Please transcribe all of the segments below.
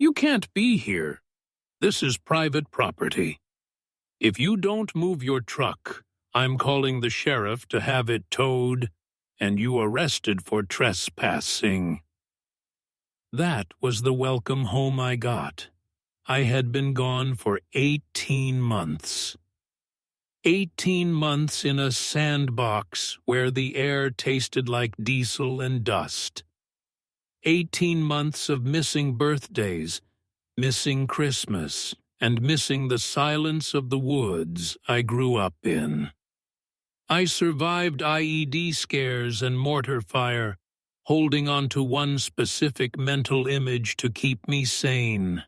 "You can't be here. This is private property. If you don't move your truck, I'm calling the sheriff to have it towed and you arrested for trespassing." That was the welcome home I got. I had been gone for 18 months. 18 months in a sandbox where the air tasted like diesel and dust. 18 months of missing birthdays, missing Christmas, and missing the silence of the woods I grew up in. I survived IED scares and mortar fire, holding on to one specific mental image to keep me sane.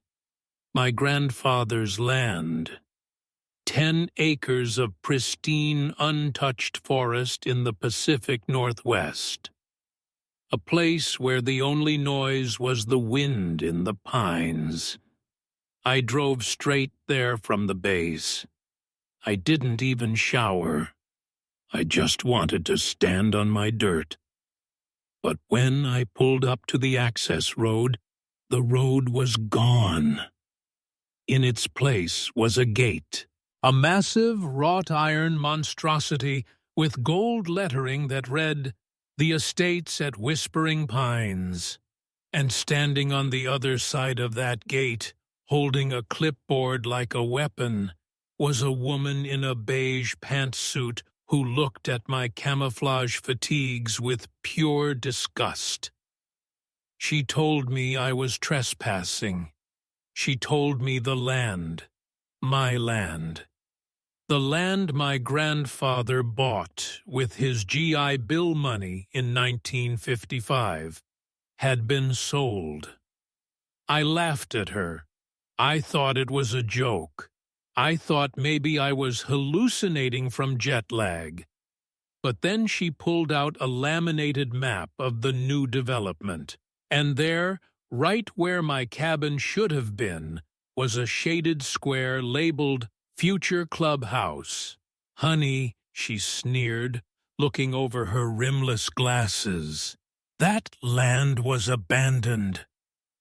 My grandfather's land. 10 acres of pristine, untouched forest in the Pacific Northwest. A place where the only noise was the wind in the pines. I drove straight there from the base. I didn't even shower. I just wanted to stand on my dirt. But when I pulled up to the access road, the road was gone. In its place was a gate, a massive wrought-iron monstrosity with gold lettering that read, "The Estates at Whispering Pines." And standing on the other side of that gate, holding a clipboard like a weapon, was a woman in a beige pantsuit who looked at my camouflage fatigues with pure disgust. She told me I was trespassing. She told me the land, my land, the land my grandfather bought with his GI Bill money in 1955, had been sold. I laughed at her. I thought it was a joke. I thought maybe I was hallucinating from jet lag. But then she pulled out a laminated map of the new development, and there, right where my cabin should have been, was a shaded square labeled Future Clubhouse. "Honey," she sneered, looking over her rimless glasses, "that land was abandoned.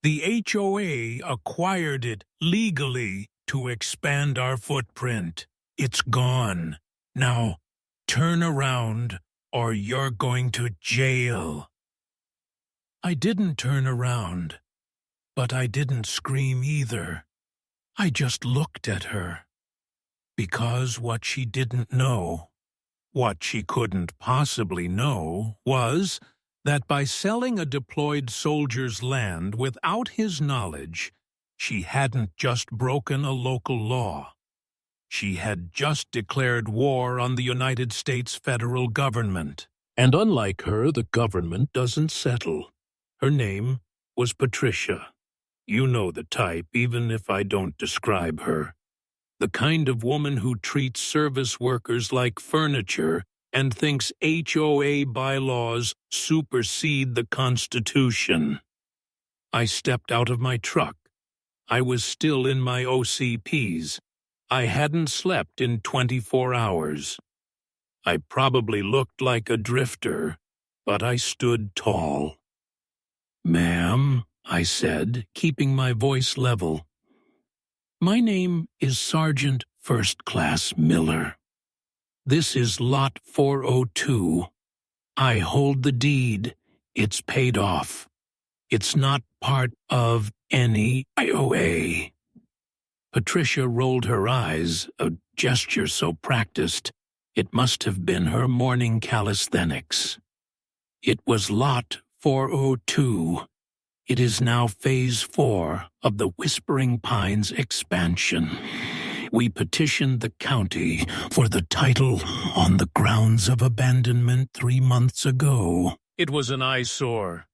The HOA acquired it legally to expand our footprint. It's gone. Now, turn around or you're going to jail." I didn't turn around, but I didn't scream either. I just looked at her. Because what she didn't know, what she couldn't possibly know, was that by selling a deployed soldier's land without his knowledge, she hadn't just broken a local law. She had just declared war on the United States federal government. And unlike her, the government doesn't settle. Her name was Patricia. You know the type, even if I don't describe her. The kind of woman who treats service workers like furniture and thinks HOA bylaws supersede the Constitution. I stepped out of my truck. I was still in my OCPs. I hadn't slept in 24 hours. I probably looked like a drifter, but I stood tall. "Ma'am," I said, keeping my voice level. "My name is Sergeant First Class Miller. This is Lot 402. I hold the deed. It's paid off. It's not part of any HOA." Patricia rolled her eyes, a gesture so practiced it must have been her morning calisthenics. "It was Lot 402. It is now Phase 4 of the Whispering Pines expansion. We petitioned the county for the title on the grounds of abandonment 3 months ago. It was an eyesore.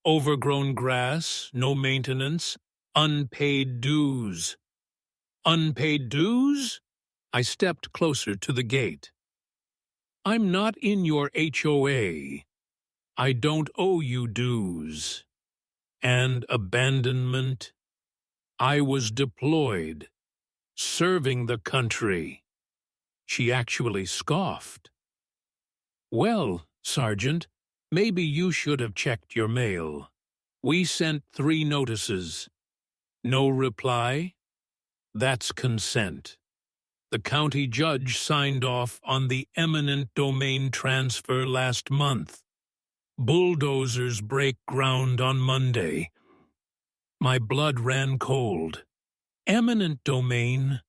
Overgrown grass, no maintenance, unpaid dues." "Unpaid dues?" I stepped closer to the gate. "I'm not in your HOA. I don't owe you dues. And abandonment. I was deployed, serving the country." She actually scoffed. "Well, Sergeant, maybe you should have checked your mail. We sent 3 notices. No reply? That's consent. The county judge signed off on the eminent domain transfer last month. Bulldozers break ground on Monday. My blood ran cold. Eminent domain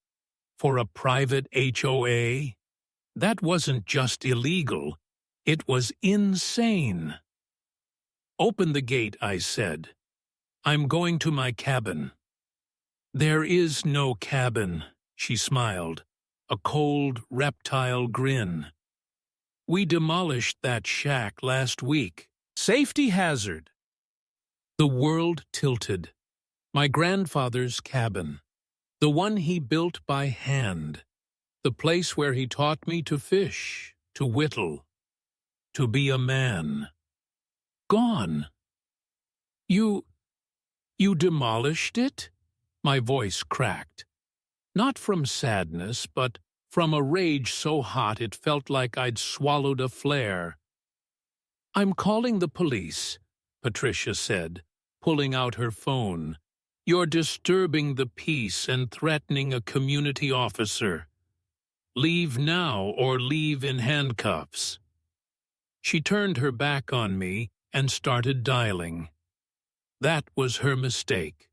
for a private HOA? That wasn't just illegal, it was insane. Open the gate, I said. I'm going to my cabin. There is no cabin, she smiled, a cold reptile grin. We demolished that shack last week. Safety hazard. The world tilted. My grandfather's cabin. The one he built by hand. The place where he taught me to fish, to whittle, to be a man. Gone. You demolished it? My voice cracked. Not from sadness, but from a rage so hot it felt like I'd swallowed a flare. I'm calling the police, Patricia said, pulling out her phone. You're disturbing the peace and threatening a community officer. Leave now or leave in handcuffs. She turned her back on me and started dialing. That was her mistake.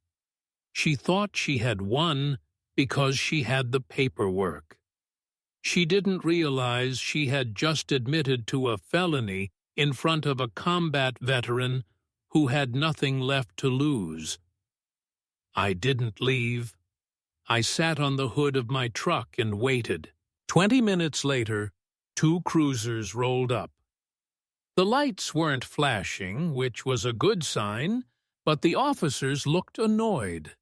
She thought she had won because she had the paperwork. She didn't realize she had just admitted to a felony in front of a combat veteran who had nothing left to lose. I didn't leave. I sat on the hood of my truck and waited. 20 minutes later, 2 cruisers rolled up. The lights weren't flashing, which was a good sign, but the officers looked annoyed.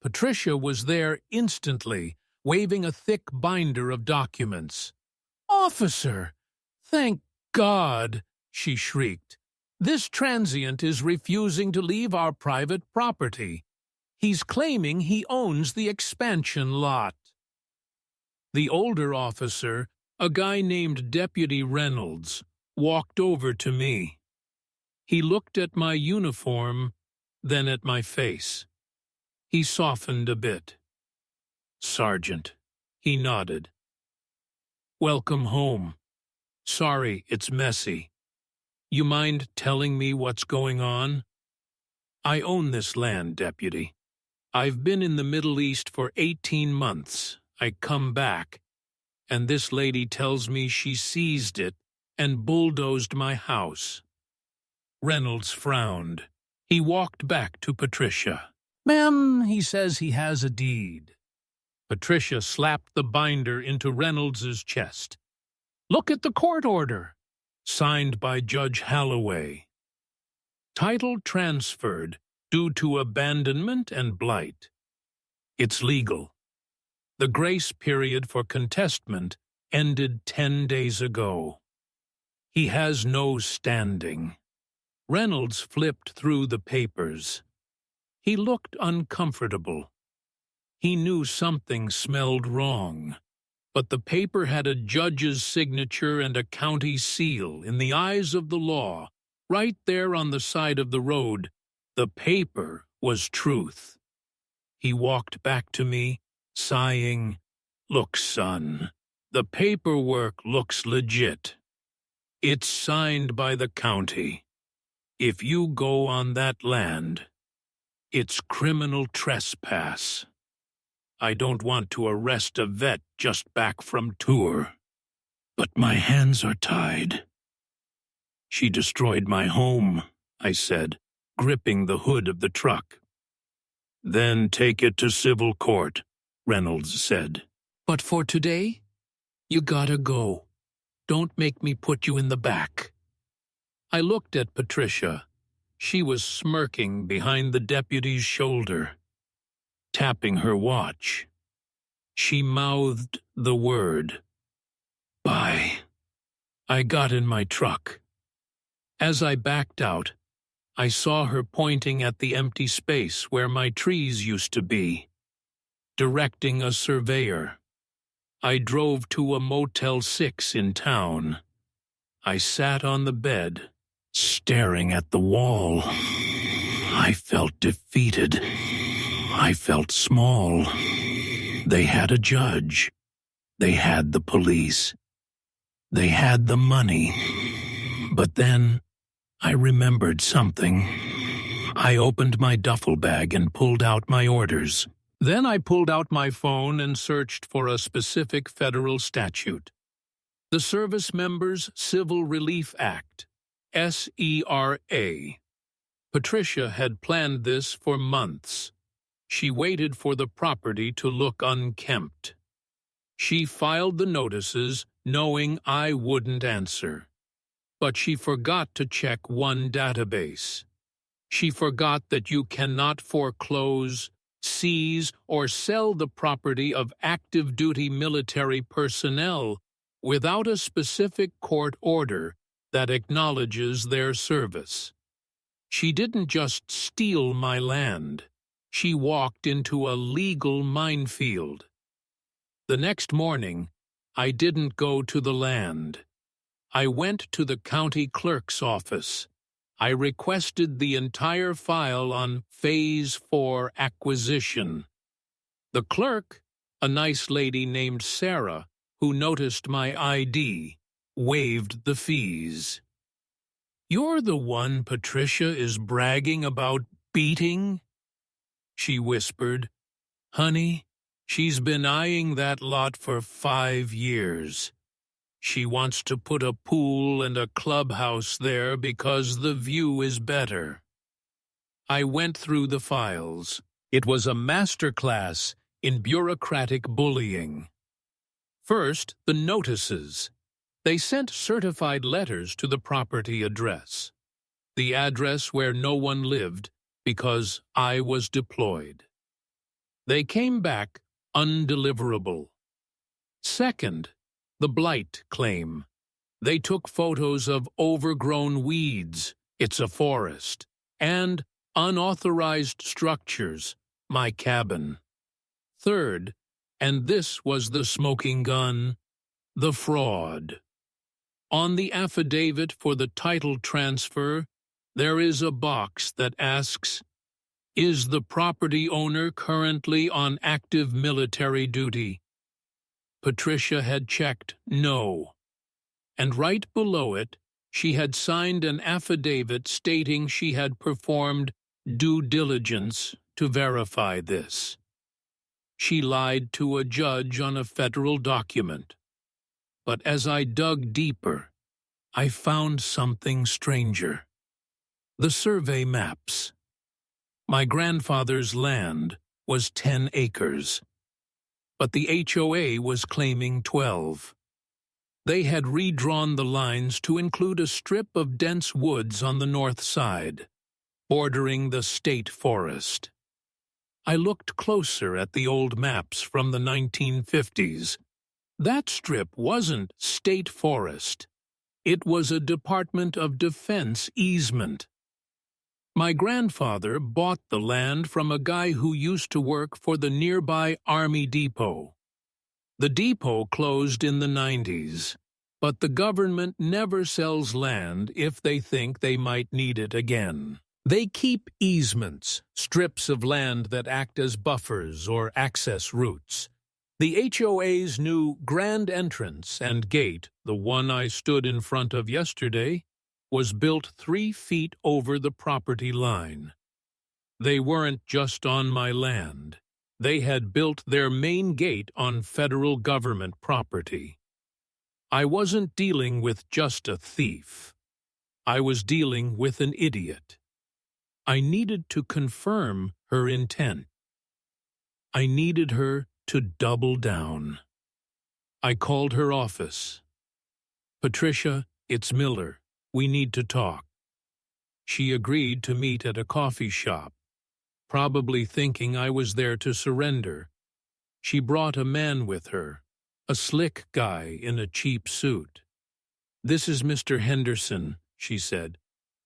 Patricia was there instantly, waving a thick binder of documents. "Officer! Thank God!" she shrieked. "This transient is refusing to leave our private property. He's claiming he owns the expansion lot." The older officer, a guy named Deputy Reynolds, walked over to me. He looked at my uniform, then at my face. He softened a bit. "Sergeant," he nodded. "Welcome home. Sorry it's messy. You mind telling me what's going on?" "I own this land, Deputy. I've been in the Middle East for 18 months. I come back, and this lady tells me she seized it and bulldozed my house." Reynolds frowned. He walked back to Patricia. "Ma'am, he says he has a deed." Patricia slapped the binder into Reynolds's chest. "Look at the court order, signed by Judge Halloway. Title transferred due to abandonment and blight. It's legal. The grace period for contestment ended 10 days ago. He has no standing." Reynolds flipped through the papers. He looked uncomfortable. He knew something smelled wrong, but the paper had a judge's signature and a county seal in the eyes of the law, right there on the side of the road. The paper was truth. He walked back to me, sighing, "Look, son, the paperwork looks legit. It's signed by the county. If you go on that land, it's criminal trespass. I don't want to arrest a vet just back from tour, but my hands are tied." "She destroyed my home," I said, gripping the hood of the truck. "Then take it to civil court," Reynolds said. "But for today, you gotta go. Don't make me put you in the back." I looked at Patricia. She was smirking behind the deputy's shoulder, tapping her watch. She mouthed the word, "Bye." I got in my truck. As I backed out, I saw her pointing at the empty space where my trees used to be, directing a surveyor. I drove to a Motel 6 in town. I sat on the bed, staring at the wall. I felt defeated. I felt small. They had a judge. They had the police. They had the money. But then I remembered something. I opened my duffel bag and pulled out my orders. Then I pulled out my phone and searched for a specific federal statute. The Servicemembers Civil Relief Act, SCRA. Patricia had planned this for months. She waited for the property to look unkempt. She filed the notices, knowing I wouldn't answer. But she forgot to check one database. She forgot that you cannot foreclose, seize, or sell the property of active-duty military personnel without a specific court order that acknowledges their service. She didn't just steal my land. She walked into a legal minefield. The next morning, I didn't go to the land. I went to the county clerk's office. I requested the entire file on Phase 4 acquisition. The clerk, a nice lady named Sarah, who noticed my ID, waived the fees. "You're the one Patricia is bragging about beating?" she whispered. "Honey, she's been eyeing that lot for 5 years. She wants to put a pool and a clubhouse there because the view is better." I went through the files. It was a masterclass in bureaucratic bullying. First, the notices. They sent certified letters to the property address, the address where no one lived because I was deployed. They came back undeliverable. Second, the blight claim. They took photos of overgrown weeds, it's a forest, and unauthorized structures, my cabin. Third, and this was the smoking gun, the fraud. On the affidavit for the title transfer, there is a box that asks, "Is the property owner currently on active military duty?" Patricia had checked no, and right below it, she had signed an affidavit stating she had performed due diligence to verify this. She lied to a judge on a federal document. But as I dug deeper, I found something stranger. The survey maps. My grandfather's land was 10 acres, but the HOA was claiming 12. They had redrawn the lines to include a strip of dense woods on the north side, bordering the state forest. I looked closer at the old maps from the 1950s. That strip wasn't state forest. It was a Department of Defense easement. My grandfather bought the land from a guy who used to work for the nearby Army Depot. The depot closed in the 90s, but the government never sells land if they think they might need it again. They keep easements, strips of land that act as buffers or access routes. The HOA's new grand entrance and gate, the one I stood in front of yesterday, was built 3 feet over the property line. They weren't just on my land. They had built their main gate on federal government property. I wasn't dealing with just a thief. I was dealing with an idiot. I needed to confirm her intent. I needed her to double down. I called her office. "Patricia, it's Miller. We need to talk." She agreed to meet at a coffee shop, probably thinking I was there to surrender. She brought a man with her, a slick guy in a cheap suit. "This is Mr. Henderson," she said,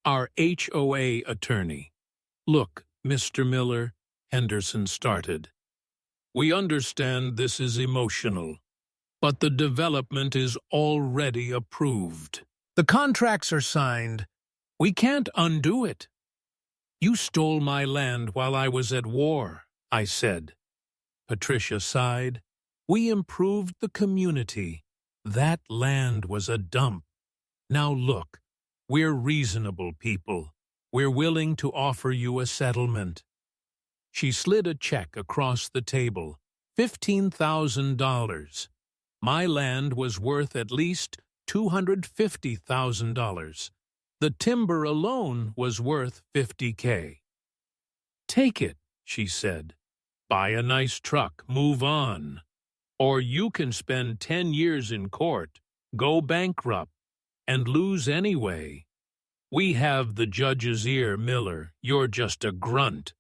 "our HOA attorney." "Look, Mr. Miller," Henderson started. "We understand this is emotional, but the development is already approved. The contracts are signed. We can't undo it. You stole my land while I was at war. I said. Patricia sighed. We improved the community. That land was a dump. Now look, we're reasonable people. We're willing to offer you a settlement. She slid a check across the table. $15,000. My land was worth at least $250,000. The timber alone was worth $50K. Take it, she said. Buy a nice truck, move on. Or you can spend 10 years in court, go bankrupt, and lose anyway. We have the judge's ear, Miller. You're just a grunt.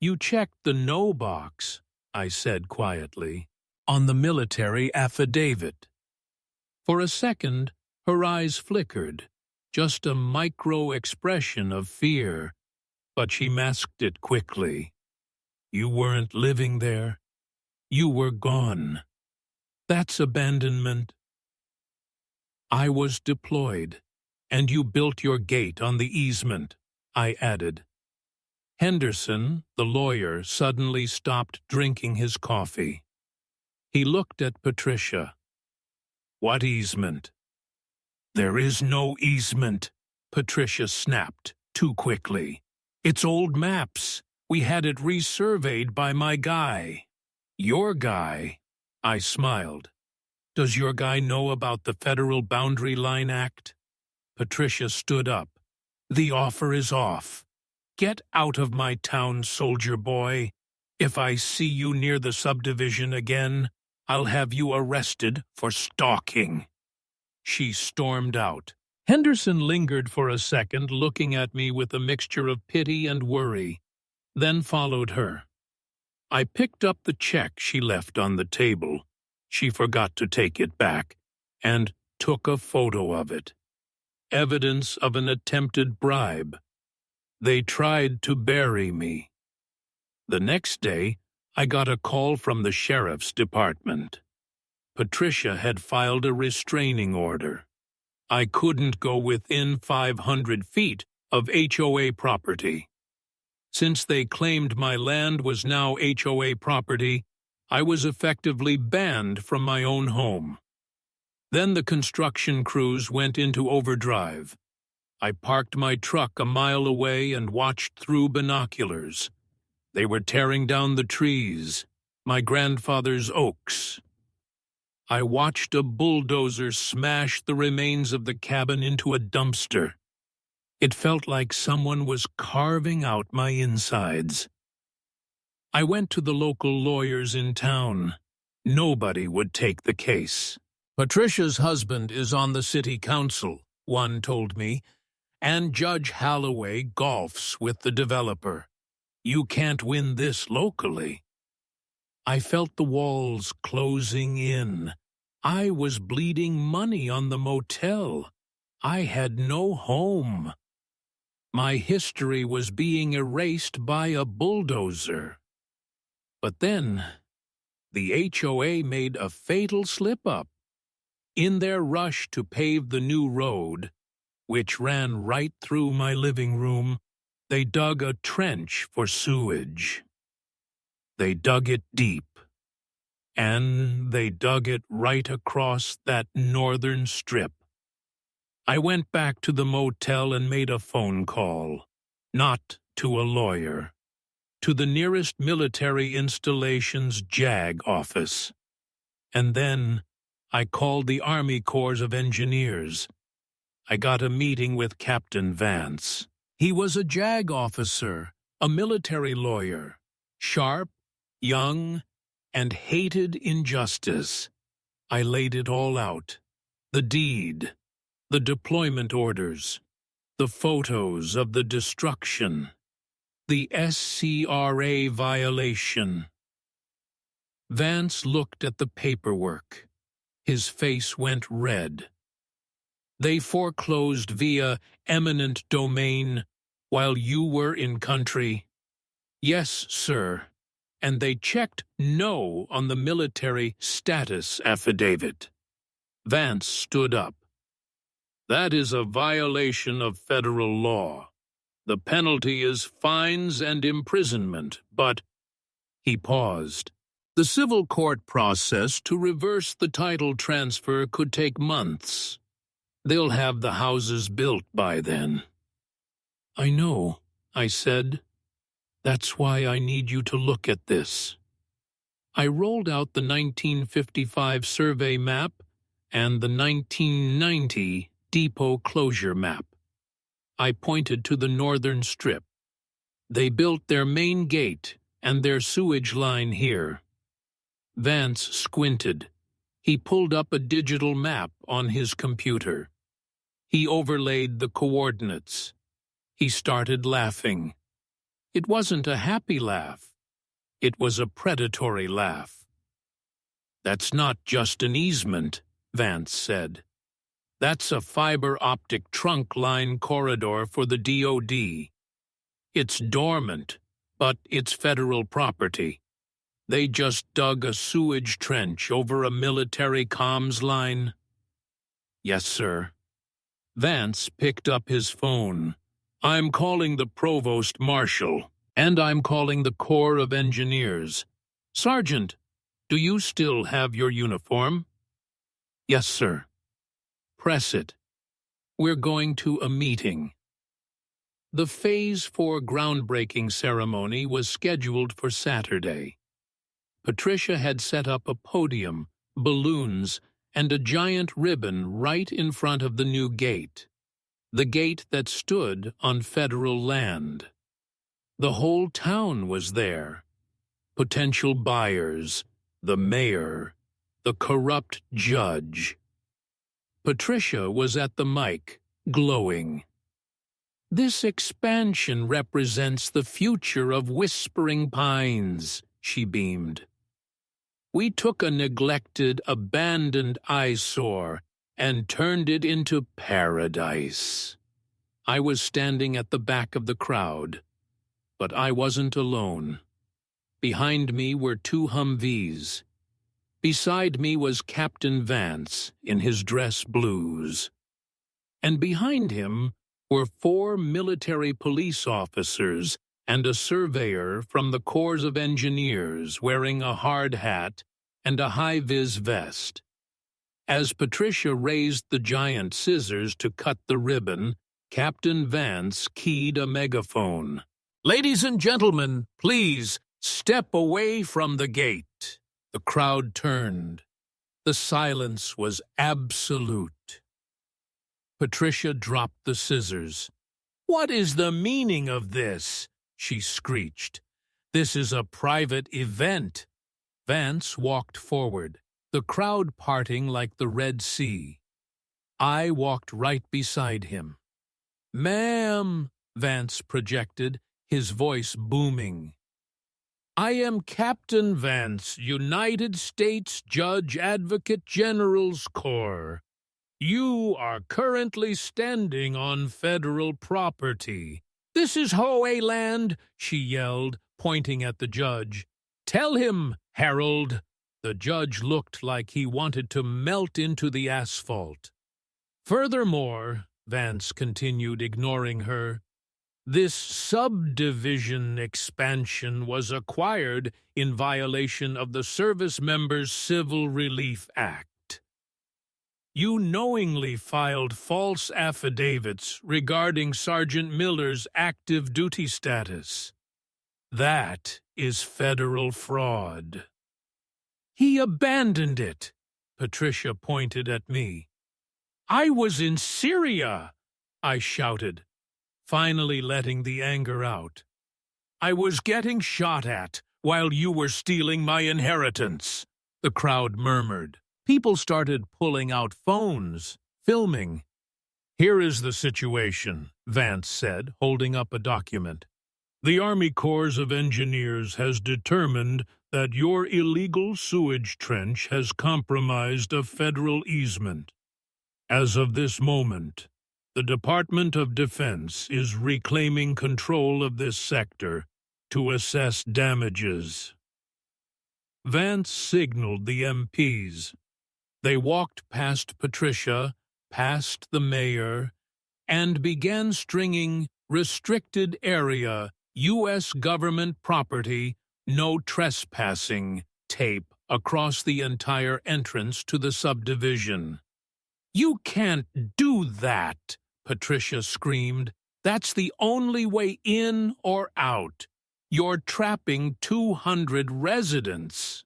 You checked the no box, I said quietly, on the military affidavit. For a second, her eyes flickered, just a micro-expression of fear, but she masked it quickly. You weren't living there. You were gone. That's abandonment. I was deployed, and you built your gate on the easement, I added. Henderson, the lawyer, suddenly stopped drinking his coffee. He looked at Patricia. What easement? There is no easement, Patricia snapped, too quickly. It's old maps. We had it resurveyed by my guy. Your guy? I smiled. Does your guy know about the Federal Boundary Line Act? Patricia stood up. The offer is off. Get out of my town, soldier boy. If I see you near the subdivision again, I'll have you arrested for stalking. She stormed out. Henderson lingered for a second, looking at me with a mixture of pity and worry, then followed her. I picked up the check she left on the table. She forgot to take it back, and took a photo of it. Evidence of an attempted bribe. They tried to bury me. The next day, I got a call from the sheriff's department. Patricia had filed a restraining order. I couldn't go within 500 feet of HOA property. Since they claimed my land was now HOA property, I was effectively banned from my own home. Then the construction crews went into overdrive. I parked my truck a mile away and watched through binoculars. They were tearing down the trees, my grandfather's oaks. I watched a bulldozer smash the remains of the cabin into a dumpster. It felt like someone was carving out my insides. I went to the local lawyers in town. Nobody would take the case. Patricia's husband is on the city council, one told me, and Judge Holloway golfs with the developer. You can't win this locally. I felt the walls closing in. I was bleeding money on the motel. I had no home. My history was being erased by a bulldozer. But then, the HOA made a fatal slip-up. In their rush to pave the new road, which ran right through my living room, they dug a trench for sewage. They dug it deep, and they dug it right across that northern strip. I went back to the motel and made a phone call, not to a lawyer, to the nearest military installation's JAG office. And then I called the Army Corps of Engineers. I got a meeting with Captain Vance. He was a JAG officer, a military lawyer, sharp, young, and hated injustice. I laid it all out. The deed, the deployment orders, the photos of the destruction, the SCRA violation. Vance looked at the paperwork. His face went red. They foreclosed via eminent domain while you were in country. Yes, sir. And they checked no on the military status affidavit. Vance stood up. That is a violation of federal law. The penalty is fines and imprisonment, but He paused. The civil court process to reverse the title transfer could take months. They'll have the houses built by then. I know, I said. That's why I need you to look at this. I rolled out the 1955 survey map and the 1990 depot closure map. I pointed to the northern strip. They built their main gate and their sewage line here. Vance squinted. He pulled up a digital map on his computer. He overlaid the coordinates. He started laughing. It wasn't a happy laugh. It was a predatory laugh. That's not just an easement, Vance said. That's a fiber-optic trunk line corridor for the DOD. It's dormant, but it's federal property. They just dug a sewage trench over a military comms line. Yes, sir. Vance picked up his phone. I'm calling the Provost Marshal, and I'm calling the Corps of Engineers. Sergeant, do you still have your uniform? Yes, sir. Press it. We're going to a meeting. The Phase 4 groundbreaking ceremony was scheduled for Saturday. Patricia had set up a podium, balloons, and a giant ribbon right in front of the new gate, the gate that stood on federal land. The whole town was there. Potential buyers, the mayor, the corrupt judge. Patricia was at the mic, glowing. This expansion represents the future of Whispering Pines, she beamed. We took a neglected, abandoned eyesore and turned it into paradise. I was standing at the back of the crowd, but I wasn't alone. Behind me were 2 Humvees. Beside me was Captain Vance in his dress blues. And behind him were 4 military police officers and a surveyor from the Corps of Engineers wearing a hard hat and a high-vis vest. As Patricia raised the giant scissors to cut the ribbon, Captain Vance keyed a megaphone. Ladies and gentlemen, please step away from the gate. The crowd turned. The silence was absolute. Patricia dropped the scissors. What is the meaning of this? She screeched. This is a private event. Vance walked forward, the crowd parting like the Red Sea. I walked right beside him. Ma'am, Vance projected, his voice booming. I am Captain Vance, United States Judge Advocate General's Corps. You are currently standing on federal property. This is HOA land, she yelled, pointing at the judge. Tell him, Harold. The judge looked like he wanted to melt into the asphalt. Furthermore, Vance continued, ignoring her, this subdivision expansion was acquired in violation of the Servicemembers Civil Relief Act. You knowingly filed false affidavits regarding Sergeant Miller's active duty status. That is federal fraud. He abandoned it, Patricia pointed at me. I was in Syria, I shouted, finally letting the anger out. I was getting shot at while you were stealing my inheritance, the crowd murmured. People started pulling out phones, filming. Here is the situation, Vance said, holding up a document. The Army Corps of Engineers has determined that your illegal sewage trench has compromised a federal easement. As of this moment, the Department of Defense is reclaiming control of this sector to assess damages. Vance signaled the MPs. They walked past Patricia, past the mayor, and began stringing restricted area U.S. government property no trespassing tape across the entire entrance to the subdivision. "You can't do that," Patricia screamed. "That's the only way in or out. You're trapping 200 residents."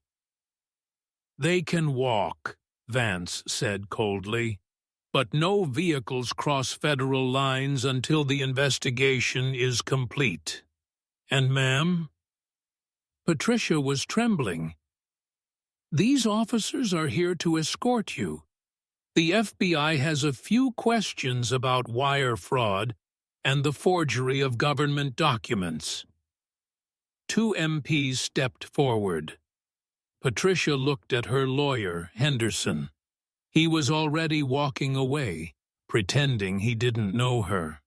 "They can walk," Vance said coldly, "but no vehicles cross federal lines until the investigation is complete." "And ma'am?" Patricia was trembling. "These officers are here to escort you. The FBI has a few questions about wire fraud and the forgery of government documents." 2 MPs stepped forward. Patricia looked at her lawyer, Henderson. He was already walking away, pretending he didn't know her.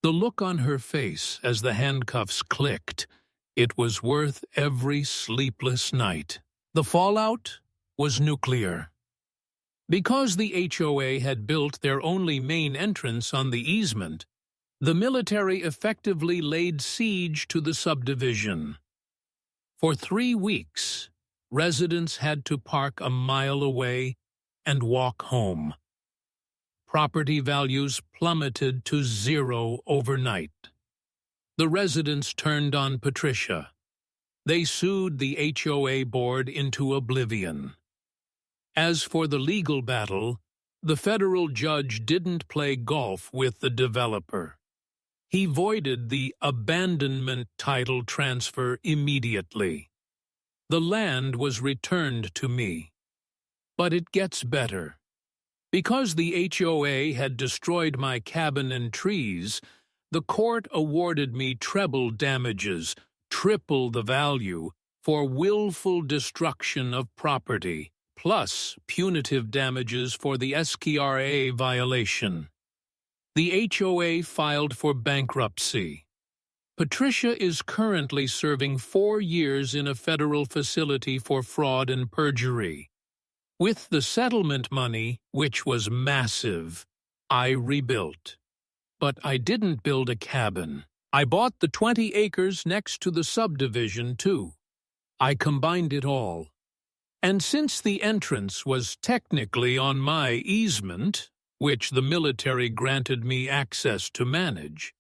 The look on her face as the handcuffs clicked, it was worth every sleepless night. The fallout was nuclear. Because the HOA had built their only main entrance on the easement, the military effectively laid siege to the subdivision. For 3 weeks, residents had to park a mile away and walk home. Property values plummeted to 0 overnight. The residents turned on Patricia. They sued the HOA board into oblivion. As for the legal battle, the federal judge didn't play golf with the developer. He voided the abandonment title transfer immediately. The land was returned to me. But it gets better. Because the HOA had destroyed my cabin and trees, the court awarded me treble damages, triple the value, for willful destruction of property, plus punitive damages for the SCRA violation. The HOA filed for bankruptcy. Patricia is currently serving 4 years in a federal facility for fraud and perjury. With the settlement money, which was massive, I rebuilt. But I didn't build a cabin. I bought the 20 acres next to the subdivision, too. I combined it all. And since the entrance was technically on my easement, which the military granted me access to manage,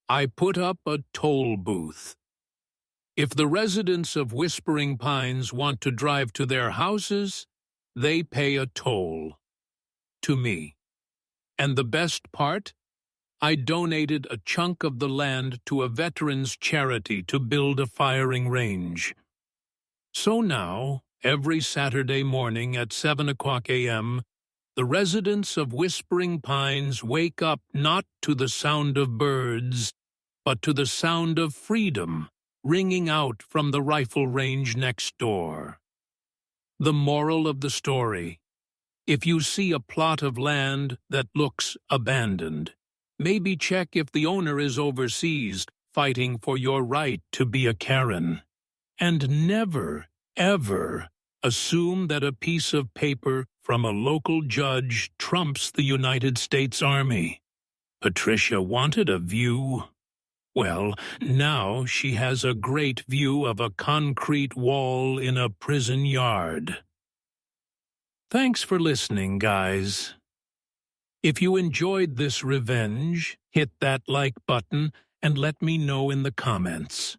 I put up a toll booth. If the residents of Whispering Pines want to drive to their houses, they pay a toll. To me. And the best part? I donated a chunk of the land to a veterans' charity to build a firing range. So now, every Saturday morning at 7:00 a.m., the residents of Whispering Pines wake up not to the sound of birds, but to the sound of freedom ringing out from the rifle range next door. The moral of the story: if you see a plot of land that looks abandoned, maybe check if the owner is overseas fighting for your right to be a Karen. And never, ever assume that a piece of paper from a local judge trumps the United States Army. Patricia wanted a view. Well, now she has a great view of a concrete wall in a prison yard. Thanks for listening, guys. If you enjoyed this revenge, hit that like button and let me know in the comments.